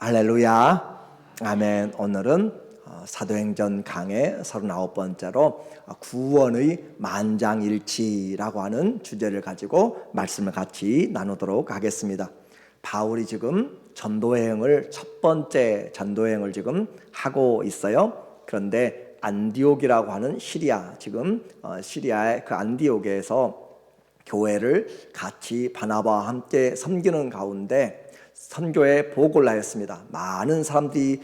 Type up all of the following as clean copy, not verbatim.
할렐루야. 아멘. 오늘은 사도행전 강의 39번째로 구원의 만장일치라고 하는 주제를 가지고 말씀을 같이 나누도록 하겠습니다. 바울이 지금 전도여행을 첫 번째 전도여행을 지금 하고 있어요. 그런데 안디옥이라고 하는 시리아, 지금 시리아의 그 안디옥에서 교회를 같이 바나바와 함께 섬기는 가운데 선교에 보고를 하였습니다. 많은 사람들이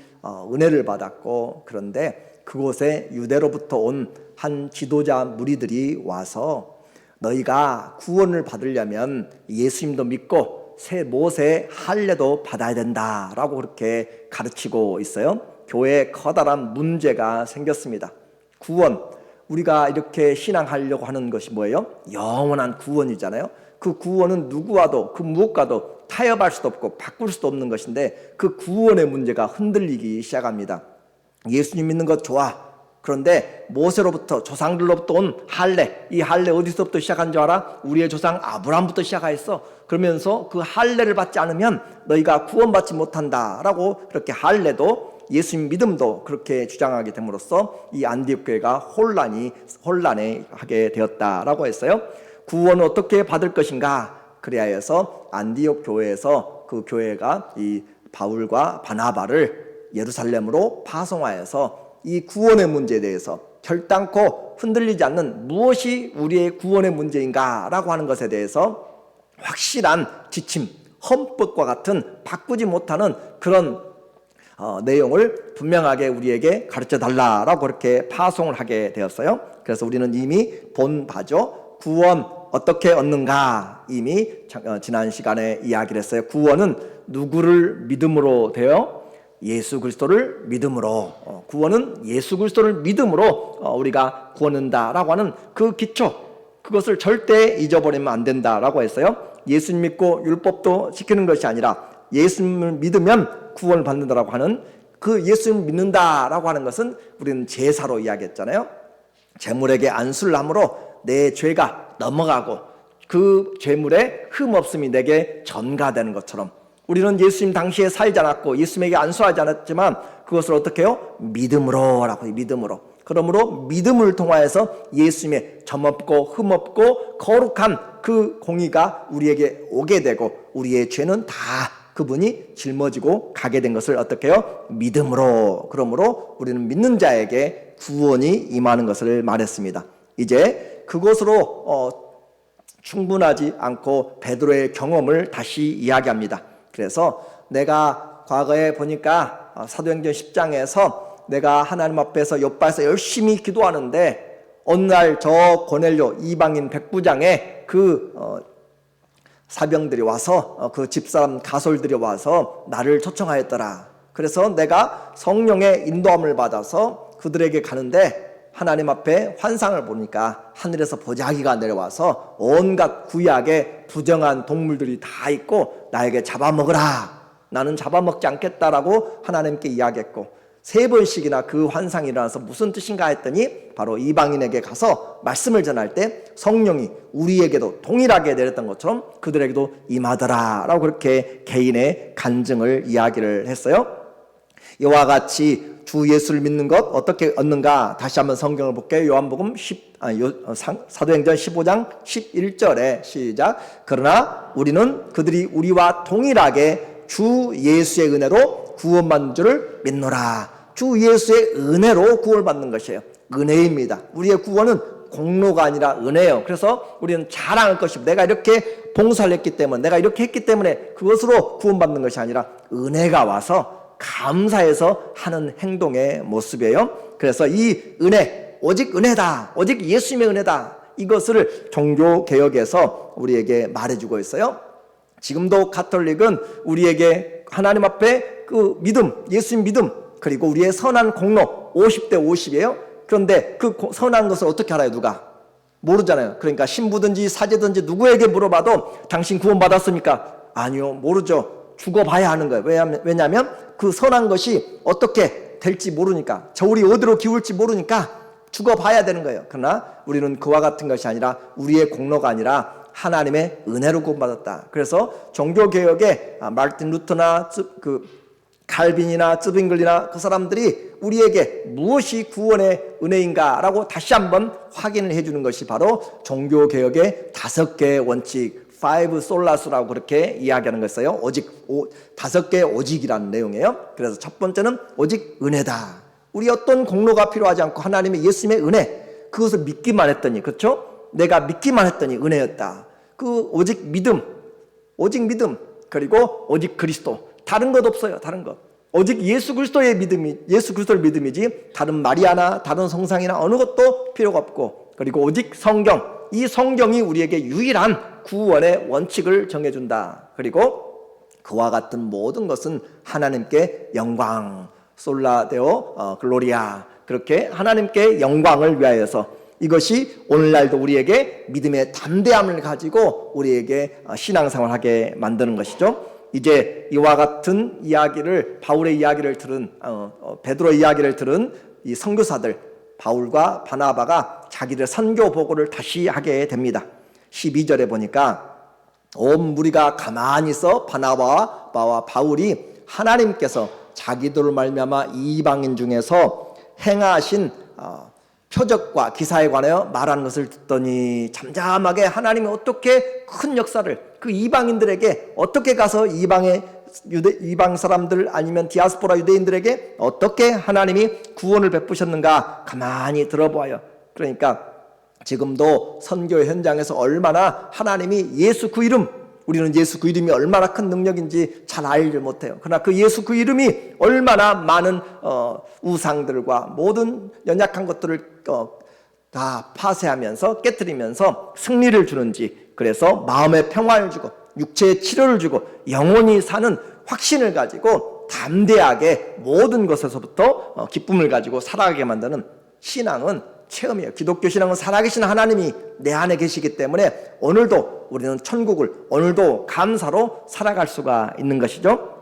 은혜를 받았고, 그런데 그곳에 유대로부터 온 한 지도자 무리들이 와서 너희가 구원을 받으려면 예수님도 믿고 새 모세 할례도 받아야 된다라고 그렇게 가르치고 있어요. 교회에 커다란 문제가 생겼습니다. 구원, 우리가 이렇게 신앙하려고 하는 것이 뭐예요? 영원한 구원이잖아요. 그 구원은 누구와도 그 무엇과도 타협할 수도 없고 바꿀 수도 없는 것인데, 그 구원의 문제가 흔들리기 시작합니다. 예수님 믿는 것 좋아. 그런데 모세로부터 조상들로부터 온 할례, 이 할례 어디서부터 시작한 줄 알아? 우리의 조상 아브라함부터 시작하였어. 그러면서 그 할례를 받지 않으면 너희가 구원받지 못한다라고 그렇게 할례도 예수님 믿음도 그렇게 주장하게 됨으로써 이 안디옥 교회가 혼란해 하게 되었다라고 했어요. 구원을 어떻게 받을 것인가? 그래야 해서 안디옥 교회에서 그 교회가 이 바울과 바나바를 예루살렘으로 파송하여서 이 구원의 문제에 대해서 결단코 흔들리지 않는 무엇이 우리의 구원의 문제인가 라고 하는 것에 대해서 확실한 지침, 헌법과 같은 바꾸지 못하는 그런 내용을 분명하게 우리에게 가르쳐 달라라고 그렇게 파송을 하게 되었어요. 그래서 우리는 이미 본 바죠. 구원 어떻게 얻는가 이미 지난 시간에 이야기를 했어요. 구원은 누구를 믿음으로 되어? 예수 그리스도를 믿음으로. 구원은 예수 그리스도를 믿음으로 우리가 구원한다라고 하는 그 기초, 그것을 절대 잊어버리면 안 된다라고 했어요. 예수님 믿고 율법도 지키는 것이 아니라 예수님을 믿으면 구원을 받는다라고 하는 그 예수님을 믿는다라고 하는 것은 우리는 제사로 이야기했잖아요. 제물에게 안수를 함으로 내 죄가 넘어가고 그 죄물에 흠 없음이 내게 전가되는 것처럼, 우리는 예수님 당시에 살지 않았고 예수님에게 안수하지 않았지만 그것을 어떻게 해요? 믿음으로라고 해요. 믿음으로. 그러므로 믿음을 통하여서 예수님의 점없고 흠없고 거룩한 그 공의가 우리에게 오게 되고 우리의 죄는 다 그분이 짊어지고 가게 된 것을 어떻게 해요? 믿음으로. 그러므로 우리는 믿는 자에게 구원이 임하는 것을 말했습니다. 이제 그것으로 충분하지 않고 베드로의 경험을 다시 이야기합니다. 그래서 내가 과거에 보니까 사도행전 10장에서 내가 하나님 앞에서 욥바에서 열심히 기도하는데 어느 날 저 고넬료 이방인 백부장의 그 사병들이 와서 그 집사람 가솔들이 와서 나를 초청하였더라. 그래서 내가 성령의 인도함을 받아서 그들에게 가는데 하나님 앞에 환상을 보니까 하늘에서 보자기가 내려와서 온갖 구약의 부정한 동물들이 다 있고 나에게 잡아먹으라. 나는 잡아먹지 않겠다라고 하나님께 이야기했고 3번씩이나 그 환상이 일어나서 무슨 뜻인가 했더니 바로 이방인에게 가서 말씀을 전할 때 성령이 우리에게도 동일하게 내렸던 것처럼 그들에게도 임하더라 라고 그렇게 개인의 간증을 이야기를 했어요. 이와 같이 주 예수를 믿는 것 어떻게 얻는가? 다시 한번 성경을 볼게요. 요한복음 사도행전 15장 11절에 시작. 그러나 우리는 그들이 우리와 동일하게 주 예수의 은혜로 구원받는 줄을 믿노라. 주 예수의 은혜로 구원받는 것이에요. 은혜입니다. 우리의 구원은 공로가 아니라 은혜예요. 그래서 우리는 자랑할 것이, 내가 이렇게 봉사를 했기 때문에, 내가 이렇게 했기 때문에 그것으로 구원받는 것이 아니라 은혜가 와서 감사해서 하는 행동의 모습이에요. 그래서 이 은혜, 오직 은혜다, 오직 예수님의 은혜다, 이것을 종교개혁에서 우리에게 말해주고 있어요. 지금도 가톨릭은 우리에게 하나님 앞에 그 믿음, 예수님 믿음, 그리고 우리의 선한 공로 50대 50이에요. 그런데 그 선한 것을 어떻게 알아요? 누가? 모르잖아요. 그러니까 신부든지 사제든지 누구에게 물어봐도 당신 구원 받았습니까? 아니요, 모르죠. 죽어봐야 하는 거예요. 왜냐하면 그 선한 것이 어떻게 될지 모르니까, 저울이 어디로 기울지 모르니까 죽어봐야 되는 거예요. 그러나 우리는 그와 같은 것이 아니라 우리의 공로가 아니라 하나님의 은혜로 구원받았다. 그래서 종교개혁에 마르틴 루터나 그 칼빈이나 쯔빙글이나 그 사람들이 우리에게 무엇이 구원의 은혜인가라고 다시 한번 확인을 해주는 것이 바로 종교개혁의 5개의 원칙, 5 솔라스라고 그렇게 이야기하는 거였어요. 오직 5개의 오직이라는 내용이에요. 그래서 첫 번째는 오직 은혜다. 우리 어떤 공로가 필요하지 않고 하나님의 예수님의 은혜, 그것을 믿기만 했더니, 그렇죠? 내가 믿기만 했더니 은혜였다. 그 오직 믿음, 그리고 오직 그리스도, 다른 것 없어요. 다른 것. 오직 예수 그리스도의 믿음이, 예수 그리스도를 믿음이지 다른 마리아나 다른 성상이나 어느 것도 필요가 없고, 그리고 오직 성경, 이 성경이 우리에게 유일한 구원의 원칙을 정해준다. 그리고 그와 같은 모든 것은 하나님께 영광, 솔라데오 글로리아, 그렇게 하나님께 영광을 위하여서, 이것이 오늘날도 우리에게 믿음의 담대함을 가지고 우리에게 신앙생활을 하게 만드는 것이죠. 이제 이와 같은 이야기를, 바울의 이야기를 들은 베드로의 이야기를 들은 이 선교사들 바울과 바나바가 자기들 선교 보고를 다시 하게 됩니다. 12절에 보니까 온 무리가 가만히 있어 바나바와 바울이 하나님께서 자기들을 말미암아 이방인 중에서 행하신 표적과 기사에 관하여 말하는 것을 듣더니, 잠잠하게 하나님이 어떻게 큰 역사를 그 이방인들에게 어떻게 가서 이방 사람들 아니면 디아스포라 유대인들에게 어떻게 하나님이 구원을 베푸셨는가 가만히 들어보아요. 그러니까 지금도 선교 현장에서 얼마나 하나님이 예수 그 이름, 우리는 예수 그 이름이 얼마나 큰 능력인지 잘 알지 못해요. 그러나 그 예수 그 이름이 얼마나 많은 우상들과 모든 연약한 것들을 다 파쇄하면서 깨뜨리면서 승리를 주는지, 그래서 마음의 평화를 주고 육체의 치료를 주고 영원히 사는 확신을 가지고 담대하게 모든 것에서부터 기쁨을 가지고 살아가게 만드는 신앙은 체험이에요. 기독교 신앙은 살아계신 하나님이 내 안에 계시기 때문에 오늘도 우리는 천국을 오늘도 감사로 살아갈 수가 있는 것이죠.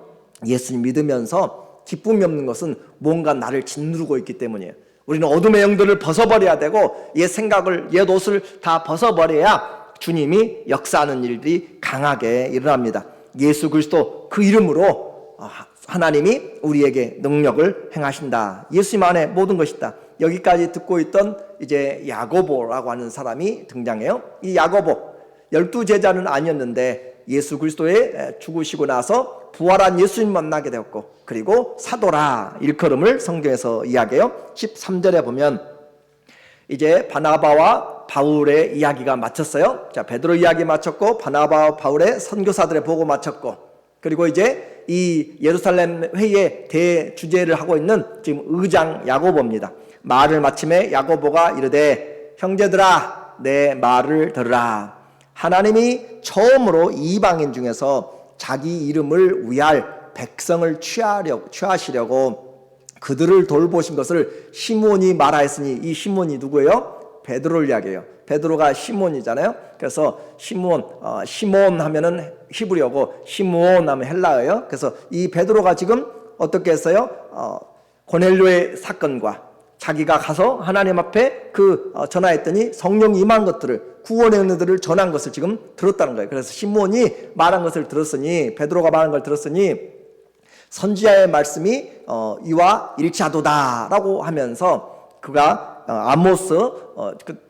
예수님 믿으면서 기쁨이 없는 것은 뭔가 나를 짓누르고 있기 때문이에요. 우리는 어둠의 영들을 벗어버려야 되고 옛 생각을, 옛 옷을 다 벗어버려야 주님이 역사하는 일들이 강하게 일어납니다. 예수 그리스도 그 이름으로 하나님이 우리에게 능력을 행하신다. 예수님 안에 모든 것이 있다. 여기까지 듣고 있던 이제 야고보라고 하는 사람이 등장해요. 이 야고보 12제자는 아니었는데 예수 그리스도의 죽으시고 나서 부활한 예수님 만나게 되었고, 그리고 사도라 일컬음을 성경에서 이야기해요. 13절에 보면 이제 바나바와 바울의 이야기가 마쳤어요. 자, 베드로 이야기 마쳤고 바나바와 바울의 선교사들의 보고 마쳤고, 그리고 이제 이 예루살렘 회의의 대주제를 하고 있는 지금 의장 야고보입니다. 말을 마침에 야고보가 이르되, 형제들아 내 말을 들으라. 하나님이 처음으로 이방인 중에서 자기 이름을 위할 백성을 취하시려고 그들을 돌보신 것을 시몬이 말하였으니, 이 시몬이 누구예요? 베드로를 이야기해요. 베드로가 시몬이잖아요. 그래서 시몬 하면은 히브리어고 시몬 하면 헬라어예요. 그래서 이 베드로가 지금 어떻게 했어요? 고넬료의 사건과 자기가 가서 하나님 앞에 전화했더니 성령이 임한 것들을, 구원의 은혜들을 전한 것을 지금 들었다는 거예요. 그래서 시몬이 말한 것을 들었으니, 베드로가 말한 걸 들었으니 선지자의 말씀이 이와 일치하도다라고 하면서 그가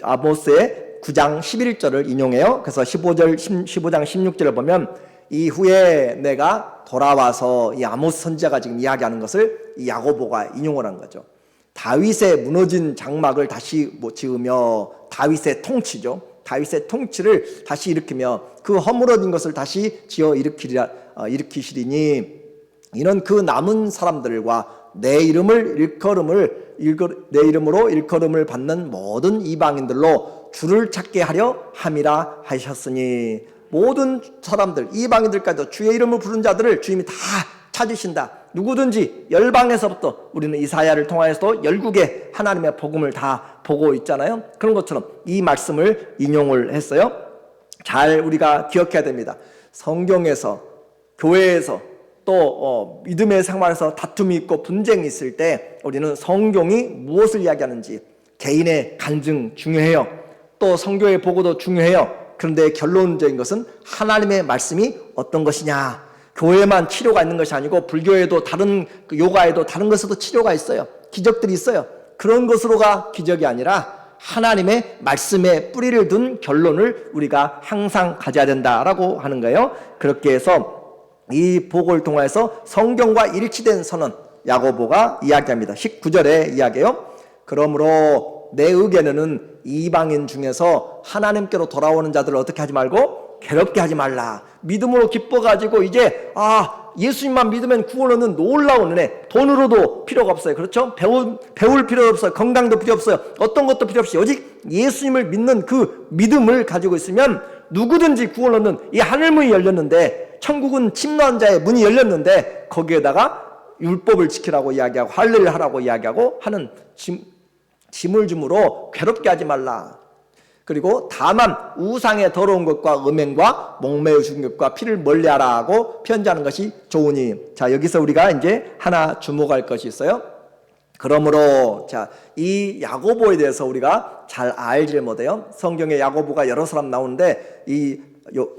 아모스의 9장 11절을 인용해요. 그래서 15장 16절을 보면 이후에 내가 돌아와서, 이 아모스 선지자가 지금 이야기하는 것을 이 야고보가 인용을 한 거죠. 다윗의 무너진 장막을 다시 지으며, 다윗의 통치죠. 다윗의 통치를 다시 일으키며 그 허물어진 것을 다시 지어 일으키시리니, 이는 그 남은 사람들과 내 이름으로 일컬음을 받는 모든 이방인들로 주를 찾게 하려 함이라 하셨으니, 모든 사람들, 이방인들까지도 주의 이름을 부른 자들을 주님이 다 찾으신다. 누구든지 열방에서부터, 우리는 이사야를 통하여서도 열국의 하나님의 복음을 다 보고 있잖아요. 그런 것처럼 이 말씀을 인용을 했어요. 잘 우리가 기억해야 됩니다. 성경에서, 교회에서, 또 믿음의 생활에서 다툼이 있고 분쟁이 있을 때 우리는 성경이 무엇을 이야기하는지, 개인의 간증 중요해요. 또 성경의 보고도 중요해요. 그런데 결론적인 것은 하나님의 말씀이 어떤 것이냐, 교회만 치료가 있는 것이 아니고 불교에도 다른 요가에도 다른 것에도 치료가 있어요. 기적들이 있어요. 그런 것으로가 기적이 아니라 하나님의 말씀에 뿌리를 둔 결론을 우리가 항상 가져야 된다라고 하는 거예요. 그렇게 해서 이 복을 통해서 성경과 일치된 선언 야고보가 이야기합니다. 19절에 이야기해요. 그러므로 내 의견에는 이방인 중에서 하나님께로 돌아오는 자들을 어떻게 하지 말고 괴롭게 하지 말라. 믿음으로 기뻐가지고 이제 예수님만 믿으면 구원 얻는 놀라운 은혜, 돈으로도 필요가 없어요. 그렇죠? 배울 필요 없어요. 건강도 필요 없어요. 어떤 것도 필요 없이 오직 예수님을 믿는 그 믿음을 가지고 있으면 누구든지 구원 얻는 이 하늘문이 열렸는데, 천국은 침노한 자의 문이 열렸는데 거기에다가 율법을 지키라고 이야기하고 할례를 하라고 이야기하고 하는 짐을 줌으로 괴롭게 하지 말라. 그리고 다만 우상의 더러운 것과 음행과 목매어 죽은 것과 피를 멀리하라고 편지하는 것이 좋으니. 자, 여기서 우리가 이제 하나 주목할 것이 있어요. 그러므로 이 야고보에 대해서 우리가 잘 알지를 못해요. 성경에 야고보가 여러 사람 나오는데 이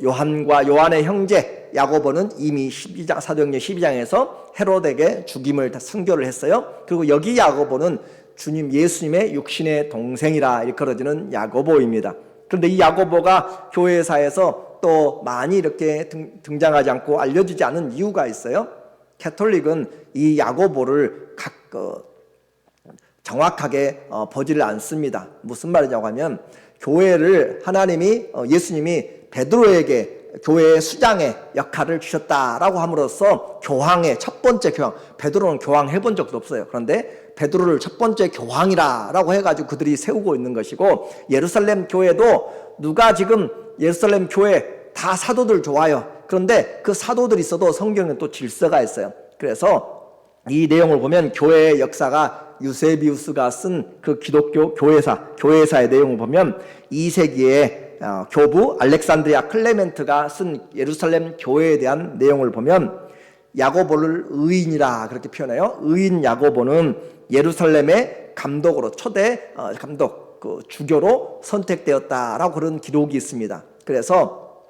요한과 요한의 형제 야고보는 이미 사도행전 12장에서 헤롯에게 죽임을 다 순교를 했어요. 그리고 여기 야고보는 주님 예수님의 육신의 동생이라 일컬어지는 야고보입니다. 그런데 이 야고보가 교회사에서 또 많이 이렇게 등장하지 않고 알려지지 않은 이유가 있어요. 캐톨릭은 이 야고보를 정확하게 보지를 않습니다. 무슨 말이냐고 하면 교회를 예수님이 베드로에게 교회의 수장의 역할을 주셨다라고 함으로써 교황의 첫 번째 교황, 베드로는 교황 해본 적도 없어요. 그런데 베드로를 첫 번째 교황이라고 해가지고 그들이 세우고 있는 것이고, 예루살렘 교회도 누가 지금 예루살렘 교회 다 사도들 좋아요. 그런데 그 사도들이 있어도 성경에는 또 질서가 있어요. 그래서 이 내용을 보면 교회의 역사가 유세비우스가 쓴 그 기독교 교회사의 내용을 보면 2세기에 교부 알렉산드리아 클레멘트가 쓴 예루살렘 교회에 대한 내용을 보면 야고보를 의인이라 그렇게 표현해요. 의인 야고보는 예루살렘의 감독으로 초대 감독 주교로 선택되었다라고 그런 기록이 있습니다. 그래서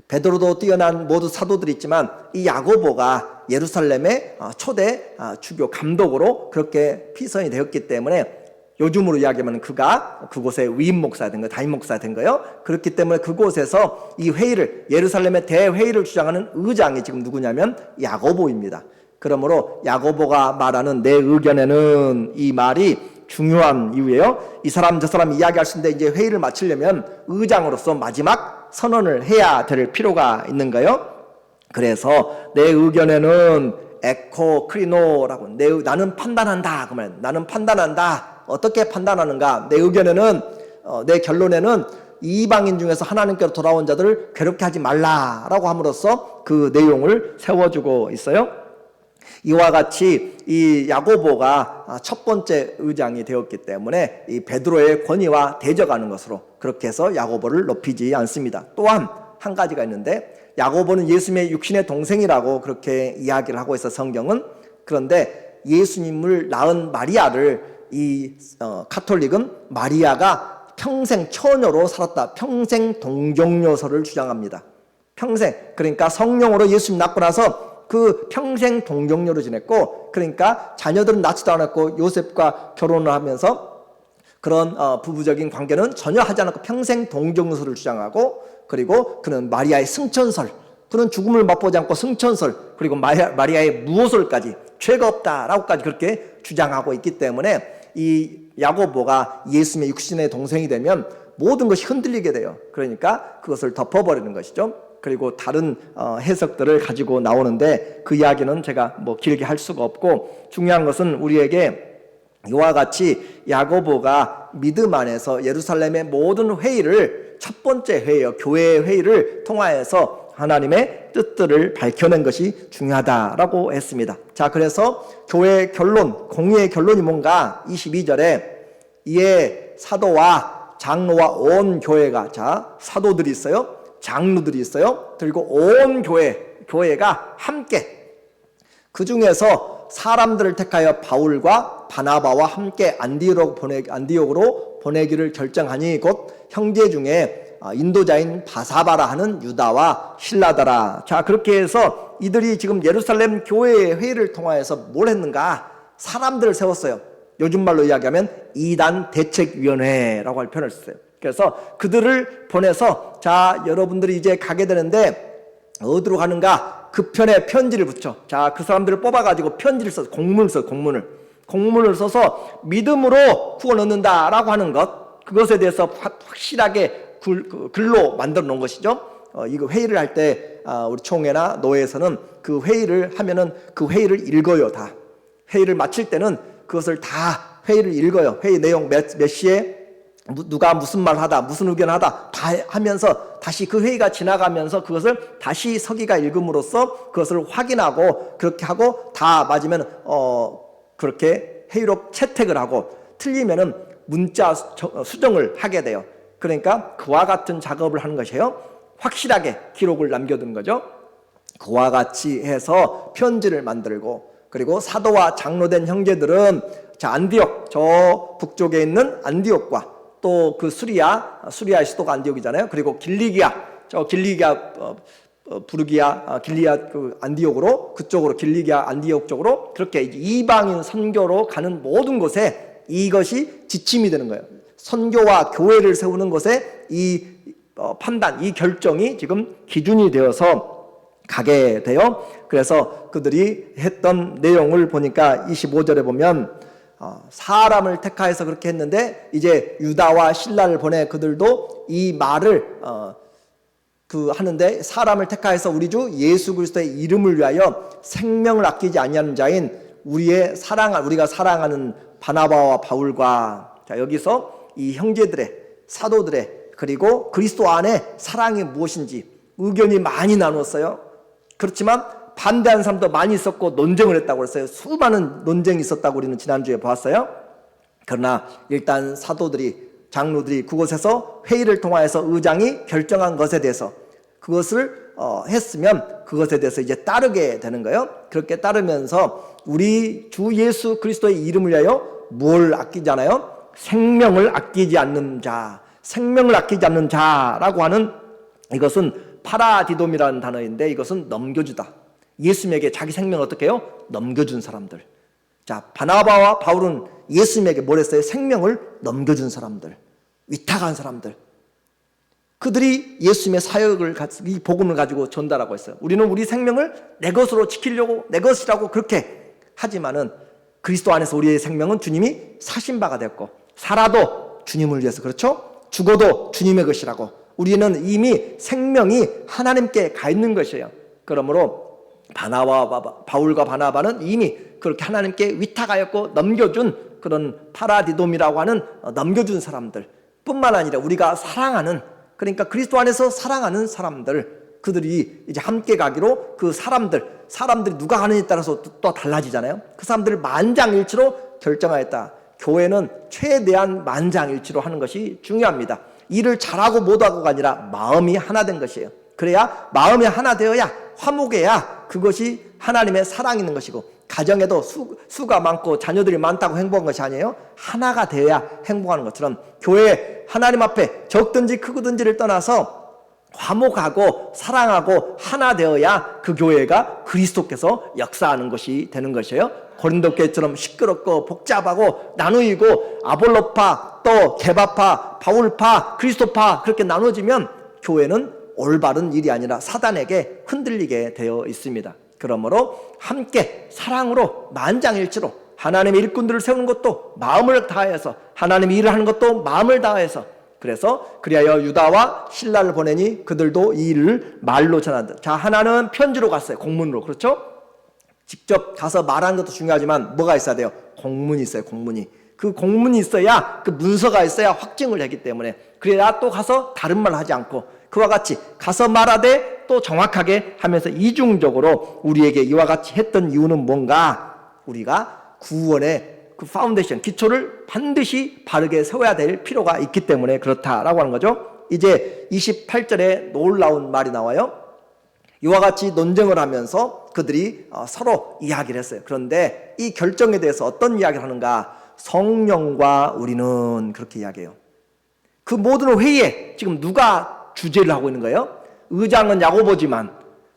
베드로도 뛰어난 모두 사도들이 있지만 이 야고보가 예루살렘의 초대 주교 감독으로 그렇게 피선이 되었기 때문에 요즘으로 이야기하면 그가 그곳의 위임 목사가 된 거예요. 담임 목사가 된 거예요. 그렇기 때문에 그곳에서 이 회의를, 예루살렘의 대회의를 주장하는 의장이 지금 누구냐면 야고보입니다. 그러므로 야고보가 말하는 내 의견에는 이 말이 중요한 이유예요. 이 사람 저 사람 이야기할 수 있는데 이제 회의를 마치려면 의장으로서 마지막 선언을 해야 될 필요가 있는 거예요. 그래서 내 의견에는 에코 크리노라고, 나는 판단한다. 그러면 나는 판단한다. 어떻게 판단하는가? 내 의견에는 내 결론에는 이방인 중에서 하나님께로 돌아온 자들을 괴롭게 하지 말라라고 함으로써 그 내용을 세워주고 있어요. 이와 같이 이 야고보가 첫 번째 의장이 되었기 때문에 이 베드로의 권위와 대적하는 것으로 그렇게 해서 야고보를 높이지 않습니다. 또한 한 가지가 있는데, 야고보는 예수님의 육신의 동생이라고 그렇게 이야기를 하고 있어 성경은. 그런데 예수님을 낳은 마리아를 이 카톨릭은 마리아가 평생 처녀로 살았다, 평생 동정녀설을 주장합니다. 평생, 그러니까 성령으로 예수님 낳고 나서 그 평생 동정녀로 지냈고, 그러니까 자녀들은 낳지도 않았고 요셉과 결혼을 하면서 그런 부부적인 관계는 전혀 하지 않았고 평생 동정녀설을 주장하고, 그리고 그는 마리아의 승천설, 그는 죽음을 맛보지 않고 승천설, 그리고 마리아의 무호설까지 죄가 없다라고까지 그렇게 주장하고 있기 때문에 이 야고보가 예수님의 육신의 동생이 되면 모든 것이 흔들리게 돼요. 그러니까 그것을 덮어버리는 것이죠. 그리고 다른 해석들을 가지고 나오는데 그 이야기는 제가 길게 할 수가 없고, 중요한 것은 우리에게 이와 같이 야고보가 믿음 안에서 예루살렘의 모든 회의를, 첫 번째 회의요, 교회의 회의를 통하여서 하나님의 뜻들을 밝혀낸 것이 중요하다라고 했습니다. 자, 그래서 교회의 결론, 공의의 결론이 뭔가? 22절에 이에 사도와 장로와 온 교회가, 자, 사도들이 있어요, 장로들이 있어요, 그리고 온 교회가 함께, 그 중에서 사람들을 택하여 바울과 바나바와 함께 안디옥으로 보내기를 결정하니 곧 형제 중에 인도자인 바사바라 하는 유다와 실라더라. 자, 그렇게 해서 이들이 지금 예루살렘 교회 회의를 통하여서 뭘 했는가? 사람들을 세웠어요. 요즘 말로 이야기하면 이단 대책위원회라고 할 표현을 썼어요. 그래서 그들을 보내서 자, 여러분들이 이제 가게 되는데 어디로 가는가? 그 편에 편지를 붙여. 자, 그 사람들을 뽑아가지고 편지를 써서 공문을 써서 믿음으로 구원 얻는다라고 하는 것, 그것에 대해서 확실하게 글로 만들어 놓은 것이죠. 이거 회의를 할 때 우리 총회나 노회에서는 그 회의를 하면은 그 회의를 읽어요. 다 회의를 마칠 때는 그것을 다 회의를 읽어요. 회의 내용 몇 시에 누가 무슨 말 하다, 무슨 의견 하다 다 하면서 다시 그 회의가 지나가면서 그것을 다시 서기가 읽음으로써 그것을 확인하고, 그렇게 하고 다 맞으면 그렇게 회의록 채택을 하고, 틀리면은 문자 수정을 하게 돼요. 그러니까 그와 같은 작업을 하는 것이에요. 확실하게 기록을 남겨둔 거죠. 그와 같이 해서 편지를 만들고, 그리고 사도와 장로된 형제들은 자, 안디옥, 저 북쪽에 있는 안디옥과 또 그 수리아의 수도가 안디옥이잖아요. 그리고 길리기아, 저 길리기아 부르기아, 길리아 그 안디옥으로, 그쪽으로 길리기아 안디옥 쪽으로 그렇게 이방인 선교로 가는 모든 곳에 이것이 지침이 되는 거예요. 선교와 교회를 세우는 것에 이 판단, 이 결정이 지금 기준이 되어서 가게 돼요. 그래서 그들이 했던 내용을 보니까 25절에 보면 사람을 택하여서 그렇게 했는데, 이제 유다와 실라를 보내 그들도 이 말을 하는데, 사람을 택하여서 우리 주 예수 그리스도의 이름을 위하여 생명을 아끼지 아니하는 자인 우리가 사랑하는 바나바와 바울과, 자, 여기서 이 형제들의, 사도들의, 그리고 그리스도 안에 사랑이 무엇인지 의견이 많이 나눴어요. 그렇지만 반대하는 사람도 많이 있었고 논쟁을 했다고 그랬어요. 수많은 논쟁이 있었다고 우리는 지난주에 봤어요. 그러나 일단 사도들이, 장로들이 그곳에서 회의를 통하여서 의장이 결정한 것에 대해서, 그것을 했으면 그것에 대해서 이제 따르게 되는 거예요. 그렇게 따르면서 우리 주 예수 그리스도의 이름을 위하여 뭘 아끼잖아요? 생명을 아끼지 않는 자, 생명을 아끼지 않는 자라고 하는, 이것은 파라디돔이라는 단어인데 이것은 넘겨주다. 예수님에게 자기 생명을 어떻게 해요? 넘겨준 사람들. 자, 바나바와 바울은 예수님에게 뭘 했어요? 생명을 넘겨준 사람들, 위탁한 사람들. 그들이 예수님의 사역을, 이 복음을 가지고 전달하고 있어요. 우리는 우리 생명을 내 것으로 지키려고, 내 것이라고 그렇게 하지만은 그리스도 안에서 우리의 생명은 주님이 사신 바가 됐고, 살아도 주님을 위해서, 그렇죠? 죽어도 주님의 것이라고. 우리는 이미 생명이 하나님께 가 있는 것이에요. 그러므로 바울과 바나바는 이미 그렇게 하나님께 위탁하였고 넘겨준 그런 파라디돔이라고 하는 넘겨준 사람들 뿐만 아니라 우리가 사랑하는, 그러니까 그리스도 안에서 사랑하는 사람들, 그들이 이제 함께 가기로, 그 사람들이 누가 가느냐에 따라서 또 달라지잖아요. 그 사람들을 만장일치로 결정하였다. 교회는 최대한 만장일치로 하는 것이 중요합니다. 일을 잘하고 못하고가 아니라 마음이 하나 된 것이에요. 그래야, 마음이 하나 되어야, 화목해야 그것이 하나님의 사랑이 있는 것이고, 가정에도 수가 많고 자녀들이 많다고 행복한 것이 아니에요. 하나가 되어야 행복하는 것처럼 교회 하나님 앞에 적든지 크든지를 떠나서 화목하고 사랑하고 하나 되어야 그 교회가 그리스도께서 역사하는 것이 되는 것이에요. 고린도 교회처럼 시끄럽고 복잡하고 나누이고 아볼로파, 또 게바파, 바울파, 그리스도파 그렇게 나눠지면 교회는 올바른 일이 아니라 사단에게 흔들리게 되어 있습니다. 그러므로 함께 사랑으로 만장일치로 하나님의 일꾼들을 세우는 것도 마음을 다해서, 하나님의 일을 하는 것도 마음을 다해서, 그래서 그리하여 유다와 실라를 보내니 그들도 이 일을 말로 전한다. 자, 하나는 편지로 갔어요. 공문으로. 그렇죠? 직접 가서 말하는 것도 중요하지만 뭐가 있어야 돼요? 공문이 있어요. 공문이. 그 공문이 있어야, 그 문서가 있어야 확증을 하기 때문에, 그래야 또 가서 다른 말 하지 않고 그와 같이 가서 말하되 또 정확하게 하면서 이중적으로 우리에게 이와 같이 했던 이유는 뭔가? 우리가 구원의 그 파운데이션, 기초를 반드시 바르게 세워야 될 필요가 있기 때문에 그렇다라고 하는 거죠. 이제 28절에 놀라운 말이 나와요. 이와 같이 논쟁을 하면서 그들이 서로 이야기를 했어요. 그런데 이 결정에 대해서 어떤 이야기를 하는가? 성령과 우리는 그렇게 이야기해요. 그 모든 회의에 지금 누가 주재를 하고 있는 거예요? 의장은 야고보지만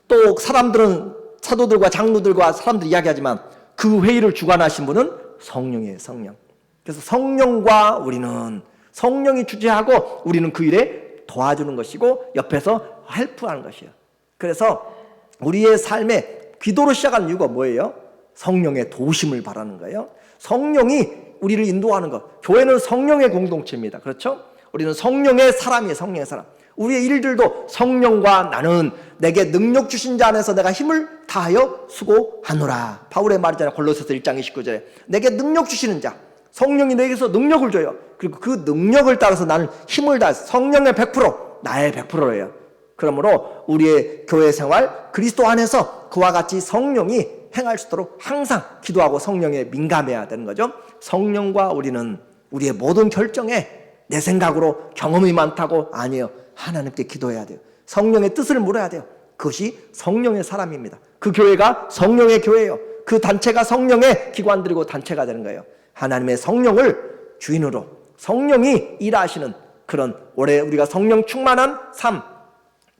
또 사람들은 사도들과 장로들과 사람들이 이야기하지만 그 회의를 주관하신 분은 성령이에요. 성령. 그래서 성령과 우리는, 성령이 주재하고 우리는 그 일에 도와주는 것이고 옆에서 헬프하는 것이에요. 그래서 우리의 삶에 기도로 시작하는 이유가 뭐예요? 성령의 도우심을 바라는 거예요. 성령이 우리를 인도하는 것. 교회는 성령의 공동체입니다. 그렇죠? 우리는 성령의 사람이에요. 성령의 사람. 우리의 일들도 성령과 나는 내게 능력 주신 자 안에서 내가 힘을 다하여 수고하노라. 바울의 말이잖아요. 골로새서 1장 29절에 내게 능력 주시는 자, 성령이 내게서 능력을 줘요. 그리고 그 능력을 따라서 나는 힘을 다해서 성령의 100% 나의 100%예요. 그러므로 우리의 교회 생활 그리스도 안에서 그와 같이 성령이 행할 수 있도록 항상 기도하고 성령에 민감해야 되는 거죠. 성령과 우리는 우리의 모든 결정에 내 생각으로 경험이 많다고 아니에요. 하나님께 기도해야 돼요. 성령의 뜻을 물어야 돼요. 그것이 성령의 사람입니다. 그 교회가 성령의 교회예요. 그 단체가 성령의 기관들이고 단체가 되는 거예요. 하나님의 성령을 주인으로 성령이 일하시는 그런 올해 우리가 성령 충만한 삶,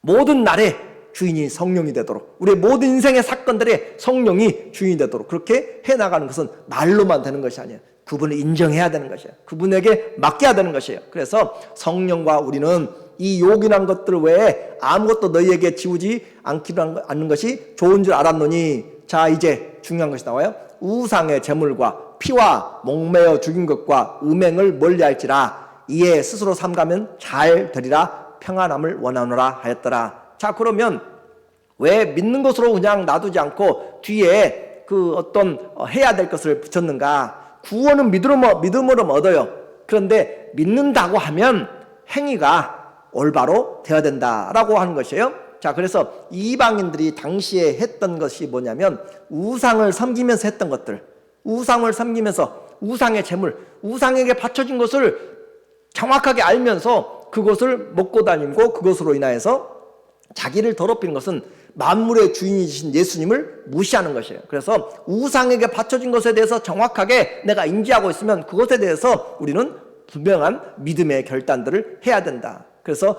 모든 날에 주인이 성령이 되도록, 우리의 모든 인생의 사건들에 성령이 주인이 되도록 그렇게 해나가는 것은 말로만 되는 것이 아니에요. 그분을 인정해야 되는 것이에요. 그분에게 맡겨야 되는 것이에요. 그래서 성령과 우리는 이 요긴한 것들 외에 아무것도 너희에게 지우지 않는 것이 좋은 줄 알았노니. 자, 이제 중요한 것이 나와요. 우상의 제물과 피와 목매어 죽인 것과 음행을 멀리할지라. 이에 스스로 삼가면 잘 되리라. 평안함을 원하노라 하였더라. 자, 그러면 왜 믿는 것으로 그냥 놔두지 않고 뒤에 그 어떤 해야 될 것을 붙였는가? 구원은 믿음으로 얻어요. 그런데 믿는다고 하면 행위가 올바로 되어야 된다라고 하는 것이에요. 자, 그래서 이방인들이 당시에 했던 것이 뭐냐면 우상을 섬기면서 했던 것들, 우상을 섬기면서 우상의 제물, 우상에게 바쳐진 것을 정확하게 알면서 그것을 먹고 다니고 그것으로 인하여서 자기를 더럽히는 것은 만물의 주인이신 예수님을 무시하는 것이에요. 그래서 우상에게 바쳐진 것에 대해서 정확하게 내가 인지하고 있으면 그것에 대해서 우리는 분명한 믿음의 결단들을 해야 된다. 그래서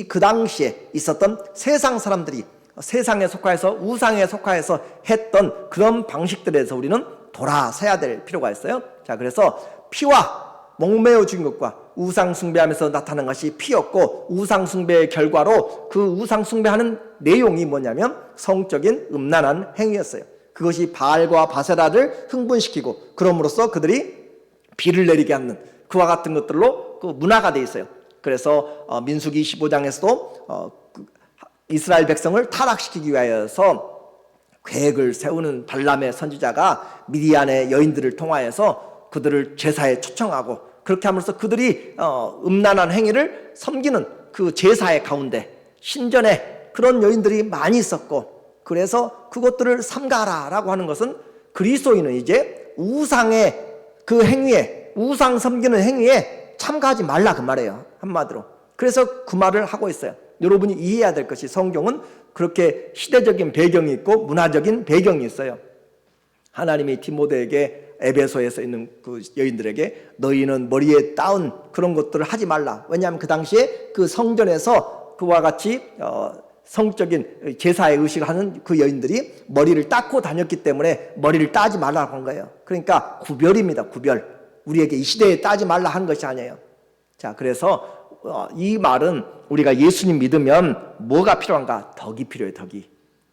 그 당시에 있었던 세상 사람들이 세상에 속하여서 우상에 속하여서 했던 그런 방식들에 대해서 우리는 돌아서야 될 필요가 있어요. 자, 그래서 피와 목매어 죽인 것과 우상 숭배하면서 나타난 것이 피였고, 우상 숭배의 결과로 그 우상 숭배하는 내용이 뭐냐면 성적인 음란한 행위였어요. 그것이 바알과 바세라를 흥분시키고 그럼으로써 그들이 비를 내리게 하는 그와 같은 것들로 그 문화가 돼 있어요. 그래서 민수기 25장에서도 이스라엘 백성을 타락시키기 위하여서 계획을 세우는 발람의 선지자가 미디안의 여인들을 통하여서 그들을 제사에 초청하고 그렇게 함으로써 그들이 음란한 행위를 섬기는 그 제사의 가운데 신전에 그런 여인들이 많이 있었고, 그래서 그것들을 삼가라라고 하는 것은 그리스도인은 이제 우상의 그 행위에, 우상 섬기는 행위에 참가하지 말라 그 말이에요. 한마디로. 그래서 그 말을 하고 있어요. 여러분이 이해해야 될 것이 성경은 그렇게 시대적인 배경이 있고 문화적인 배경이 있어요. 하나님이 디모데에게 에베소에서 있는 그 여인들에게 너희는 머리에 따은 그런 것들을 하지 말라. 왜냐하면 그 당시에 그 성전에서 그와 같이 성적인 제사의 의식을 하는 그 여인들이 머리를 닦고 다녔기 때문에 머리를 따지 말라고 한 거예요. 그러니까 구별입니다. 구별. 우리에게 이 시대에 따지 말라 한 것이 아니에요. 자, 그래서 이 말은 우리가 예수님 믿으면 뭐가 필요한가? 덕이 필요해요. 덕이.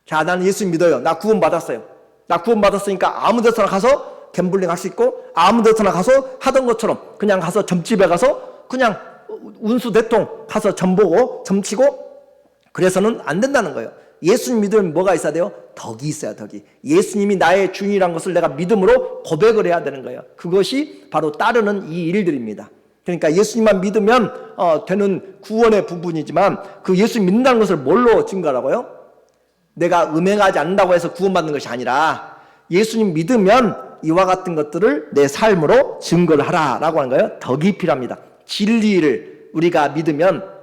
자, 나는 예수님 믿어요. 나 구원 받았어요. 나 구원 받았으니까 아무 데서나 가서 갬블링 할 수 있고 아무 데서나 가서 하던 것처럼 그냥 가서 점집에 가서 그냥 운수 대통 가서 점 보고 점치고 그래서는 안 된다는 거예요. 예수님 믿으면 뭐가 있어야 돼요? 덕이 있어야 덕이. 예수님이 나의 주인이라는 것을 내가 믿음으로 고백을 해야 되는 거예요. 그것이 바로 따르는 이 일들입니다. 그러니까 예수님만 믿으면 되는 구원의 부분이지만 그 예수 믿는다는 것을 뭘로 증거하라고요? 내가 음행하지 않는다고 해서 구원받는 것이 아니라 예수님 믿으면 이와 같은 것들을 내 삶으로 증거를 하라라고 하는 거예요. 덕이 필요합니다. 진리를 우리가 믿으면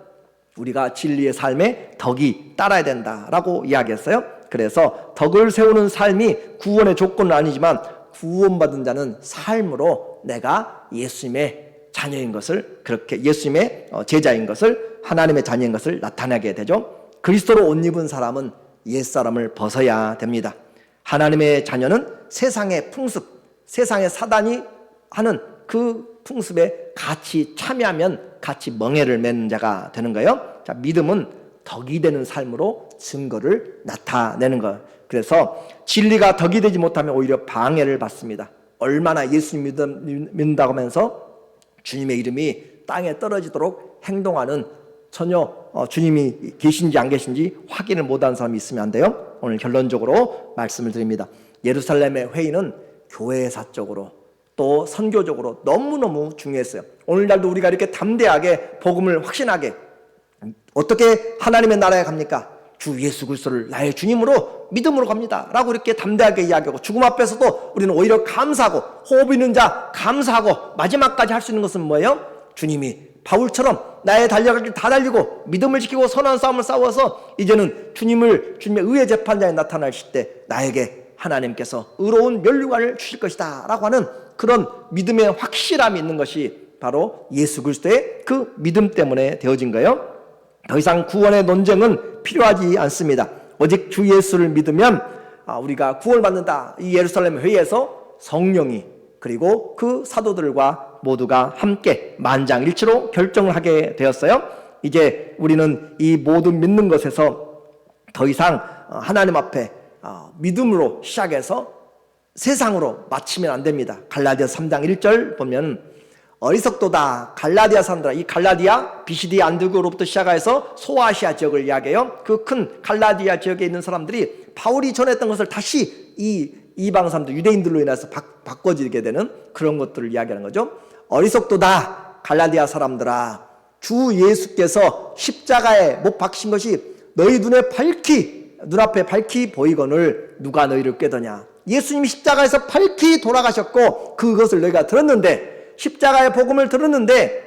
우리가 진리의 삶에 덕이 따라야 된다라고 이야기했어요. 그래서 덕을 세우는 삶이 구원의 조건은 아니지만 구원받은 자는 삶으로 내가 예수님의 자녀인 것을, 그렇게 예수님의 제자인 것을, 하나님의 자녀인 것을 나타내게 되죠. 그리스도로 옷 입은 사람은 옛사람을 벗어야 됩니다. 하나님의 자녀는 세상의 풍습, 세상의 사단이 하는 그 풍습에 같이 참여하면 같이 멍에를 매는 자가 되는 거예요. 자, 믿음은 덕이 되는 삶으로 증거를 나타내는 거예요. 그래서 진리가 덕이 되지 못하면 오히려 방해를 받습니다. 얼마나 예수님 믿는다고 하면서 주님의 이름이 땅에 떨어지도록 행동하는, 전혀 주님이 계신지 안 계신지 확인을 못하는 사람이 있으면 안 돼요. 오늘 결론적으로 말씀을 드립니다. 예루살렘의 회의는 교회사적으로 또 선교적으로 너무너무 중요했어요. 오늘날도 우리가 이렇게 담대하게 복음을 확신하게, 어떻게 하나님의 나라에 갑니까? 주 예수 그리스도를 나의 주님으로 믿음으로 갑니다 라고 이렇게 담대하게 이야기하고, 죽음 앞에서도 우리는 오히려 감사하고, 호흡 있는 자 감사하고, 마지막까지 할 수 있는 것은 뭐예요? 주님이 바울처럼 나의 달려갈 길 다 달리고 믿음을 지키고 선한 싸움을 싸워서 이제는 주님의 의의 재판장에 나타나실 때 나에게 하나님께서 의로운 면류관을 주실 것이다 라고 하는 그런 믿음의 확실함이 있는 것이 바로 예수 그리스도의 그 믿음 때문에 되어진 거예요. 더 이상 구원의 논쟁은 필요하지 않습니다. 오직 주 예수를 믿으면 우리가 구원을 받는다. 이 예루살렘 회의에서 성령이, 그리고 그 사도들과 모두가 함께 만장일치로 결정을 하게 되었어요. 이제 우리는 이 모든 믿는 것에서 더 이상 하나님 앞에 믿음으로 시작해서 세상으로 마치면 안 됩니다. 갈라디아서 3장 1절 보면 어리석도다 갈라디아 사람들아. 이 갈라디아 비시디아 안디옥으로부터 시작해서 소아시아 지역을 이야기해요. 그 큰 갈라디아 지역에 있는 사람들이 바울이 전했던 것을 다시 이 이방 사람들, 유대인들로 인해서 바꿔지게 되는 그런 것들을 이야기하는 거죠. 어리석도다 갈라디아 사람들아, 주 예수께서 십자가에 못 박힌 것이 너희 눈앞에 밝히 보이거늘 누가 너희를 꾀더냐. 예수님이 십자가에서 밝히 돌아가셨고 그것을 너희가 들었는데, 십자가의 복음을 들었는데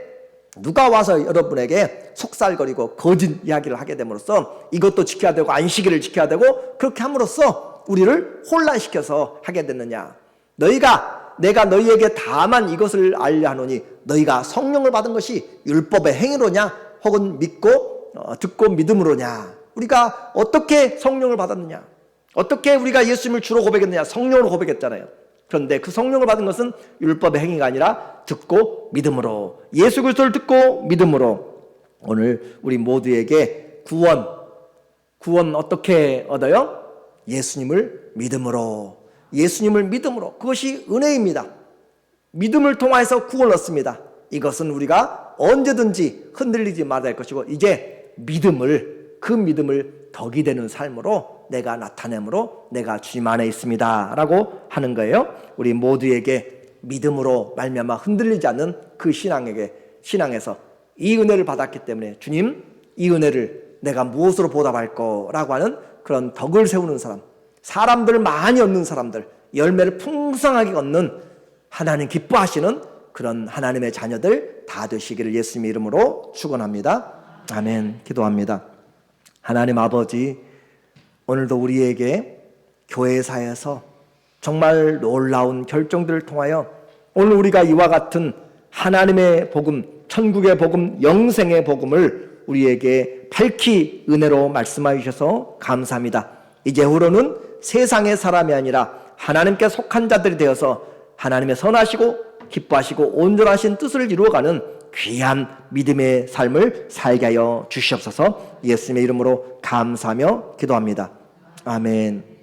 누가 와서 여러분에게 속살거리고 거짓 이야기를 하게 됨으로써 이것도 지켜야 되고 안식일을 지켜야 되고 그렇게 함으로써 우리를 혼란시켜서 하게 됐느냐. 내가 너희에게 다만 이것을 알려 하노니 너희가 성령을 받은 것이 율법의 행위로냐 혹은 믿고 듣고 믿음으로냐. 우리가 어떻게 성령을 받았느냐, 어떻게 우리가 예수님을 주로 고백했느냐. 성령으로 고백했잖아요. 그런데 그 성령을 받은 것은 율법의 행위가 아니라 듣고 믿음으로, 예수 그리스도를 듣고 믿음으로. 오늘 우리 모두에게 구원 어떻게 얻어요? 예수님을 믿음으로. 예수님을 믿음으로. 그것이 은혜입니다. 믿음을 통해서 구원을 얻습니다. 이것은 우리가 언제든지 흔들리지 말아야 할 것이고, 이제 그 믿음을 덕이 되는 삶으로 내가 나타내므로 내가 주님 안에 있습니다 라고 하는 거예요. 우리 모두에게 믿음으로 말미암아 흔들리지 않는 그 신앙에서 이 은혜를 받았기 때문에 주님, 이 은혜를 내가 무엇으로 보답할 거라고 하는 그런 덕을 세우는 사람, 사람들을 많이 얻는 사람들, 열매를 풍성하게 얻는, 하나님 기뻐하시는 그런 하나님의 자녀들 다 되시기를 예수님의 이름으로 축원합니다. 아멘. 기도합니다. 하나님 아버지, 오늘도 우리에게 교회사에서 정말 놀라운 결정들을 통하여 오늘 우리가 이와 같은 하나님의 복음, 천국의 복음, 영생의 복음을 우리에게 밝히 은혜로 말씀하여 주셔서 감사합니다. 이제후로는 세상의 사람이 아니라 하나님께 속한 자들이 되어서 하나님의 선하시고 기뻐하시고 온전하신 뜻을 이루어가는 귀한 믿음의 삶을 살게 하여 주시옵소서. 예수님의 이름으로 감사하며 기도합니다. 아멘.